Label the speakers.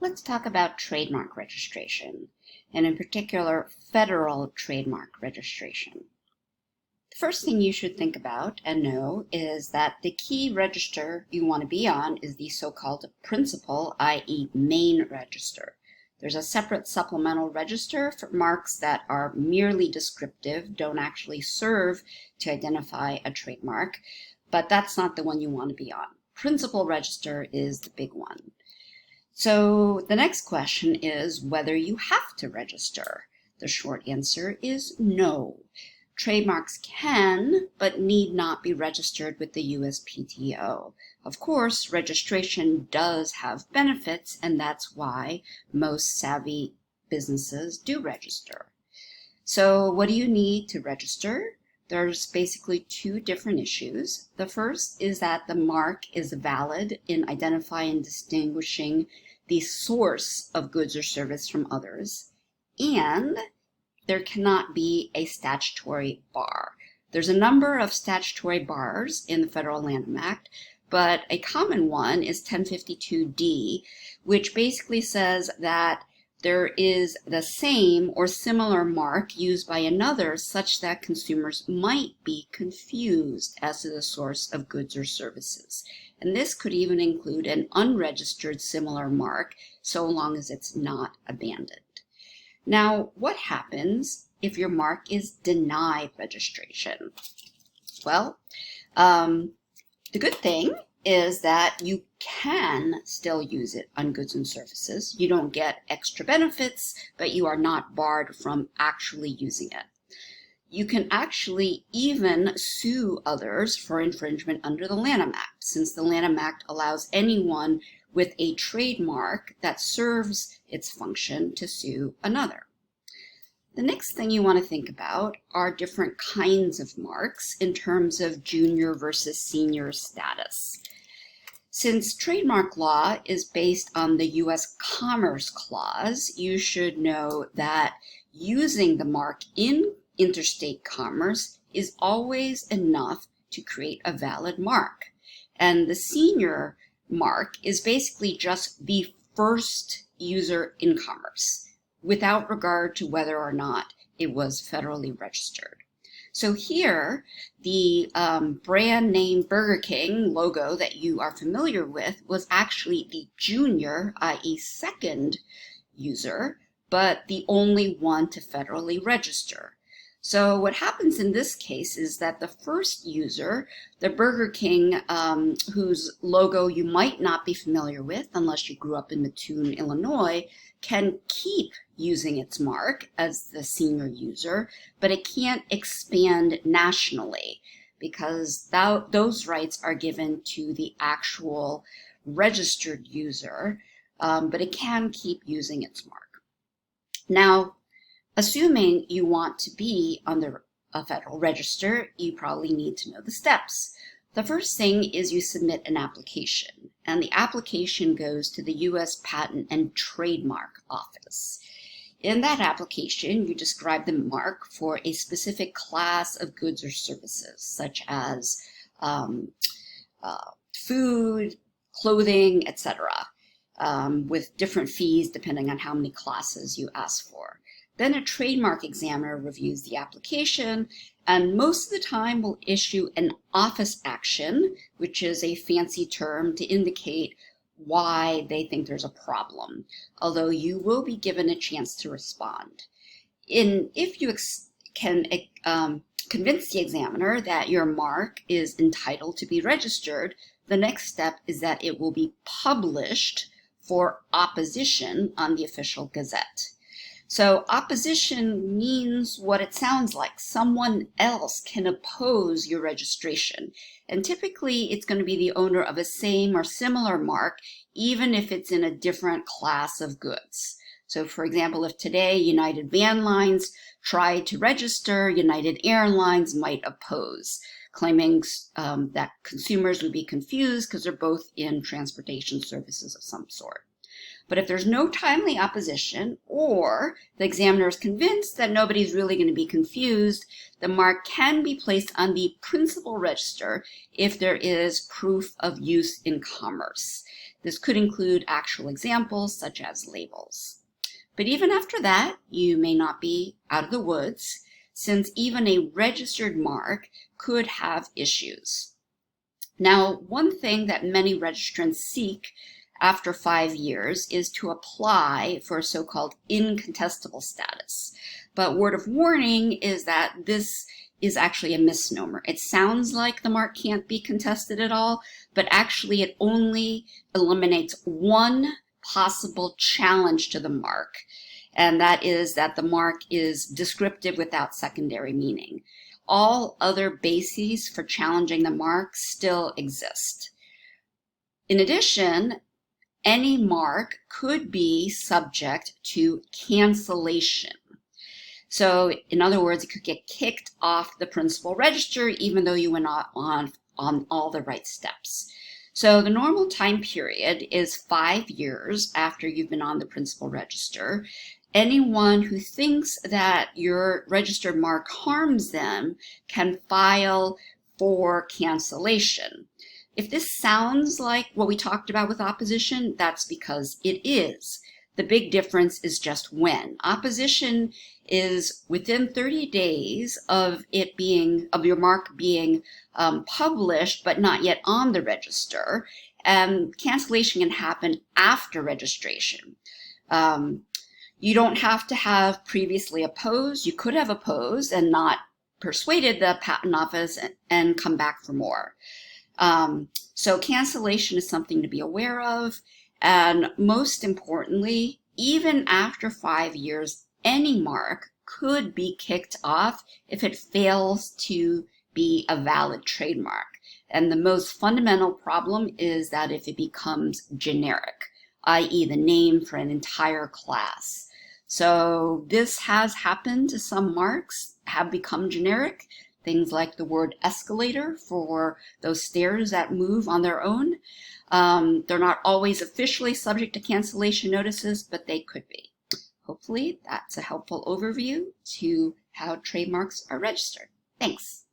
Speaker 1: Let's talk about trademark registration, and in particular, federal trademark registration. The first thing you should think about and know is that the key register you want to be on is the so-called principal, i.e. main register. There's a separate supplemental register for marks that are merely descriptive, don't actually serve to identify a trademark, but that's not the one you want to be on. Principal register is the big one. So the next question is whether you have to register. The short answer is no. Trademarks can, but need not be registered with the USPTO. Of course, registration does have benefits, and that's why most savvy businesses do register. So what do you need to register? There's basically two different issues. The first is that the mark is valid in identifying and distinguishing the source of goods or service from others, and there cannot be a statutory bar. There's a number of statutory bars in the Federal Lanham Act, but a common one is 1052D, which basically says that there is the same or similar mark used by another such that consumers might be confused as to the source of goods or services. And this could even include an unregistered similar mark, so long as it's not abandoned. Now, what happens if your mark is denied registration? Well, the good thing is that you can still use it on goods and services. You don't get extra benefits, but you are not barred from actually using it. You can actually even sue others for infringement under the Lanham Act, since the Lanham Act allows anyone with a trademark that serves its function to sue another. The next thing you want to think about are different kinds of marks in terms of junior versus senior status. Since trademark law is based on the U.S. Commerce Clause, you should know that using the mark in interstate commerce is always enough to create a valid mark. And the senior mark is basically just the first user in commerce, without regard to whether or not it was federally registered. So here, the brand name Burger King logo that you are familiar with was actually the junior, i.e. second user, but the only one to federally register. So what happens in this case is that the first user, the Burger King, whose logo you might not be familiar with unless you grew up in Mattoon, Illinois, can keep using its mark as the senior user, but it can't expand nationally because those rights are given to the actual registered user, but it can keep using its mark. Now, assuming you want to be on a federal register, you probably need to know the steps. The first thing is you submit an application, and the application goes to the U.S. Patent and Trademark Office. In that application, you describe the mark for a specific class of goods or services, such as food, clothing, etc., with different fees depending on how many classes you ask for. Then a trademark examiner reviews the application and most of the time will issue an office action, which is a fancy term to indicate why they think there's a problem, although you will be given a chance to respond. If you can convince the examiner that your mark is entitled to be registered, the next step is that it will be published for opposition on the official gazette. So opposition means what it sounds like. Someone else can oppose your registration. And typically it's going to be the owner of a same or similar mark, even if it's in a different class of goods. So for example, if today United Van Lines tried to register, United Airlines might oppose, claiming that consumers would be confused because they're both in transportation services of some sort. But if there's no timely opposition, or the examiner is convinced that nobody's really going to be confused, the mark can be placed on the principal register if there is proof of use in commerce. This could include actual examples such as labels. But even after that, you may not be out of the woods, since even a registered mark could have issues. Now, one thing that many registrants seek after 5 years is to apply for a so-called incontestable status. But word of warning is that this is actually a misnomer. It sounds like the mark can't be contested at all, but actually it only eliminates one possible challenge to the mark, and that is that the mark is descriptive without secondary meaning. All other bases for challenging the mark still exist. In addition, any mark could be subject to cancellation. So in other words, it could get kicked off the principal register even though you went on all the right steps. So the normal time period is 5 years after you've been on the principal register. Anyone who thinks that your registered mark harms them can file for cancellation. If this sounds like what we talked about with opposition, that's because it is. The big difference is just when. Opposition is within 30 days of your mark being published but not yet on the register, and cancellation can happen after registration. You don't have to have previously opposed. You could have opposed and not persuaded the patent office and come back for more. So cancellation is something to be aware of. And most importantly, even after 5 years, any mark could be kicked off if it fails to be a valid trademark. And the most fundamental problem is that if it becomes generic, i.e. the name for an entire class. So this has happened to some marks, have become generic. Things like the word escalator for those stairs that move on their own. They're not always officially subject to cancellation notices, but they could be. Hopefully that's a helpful overview to how trademarks are registered. Thanks.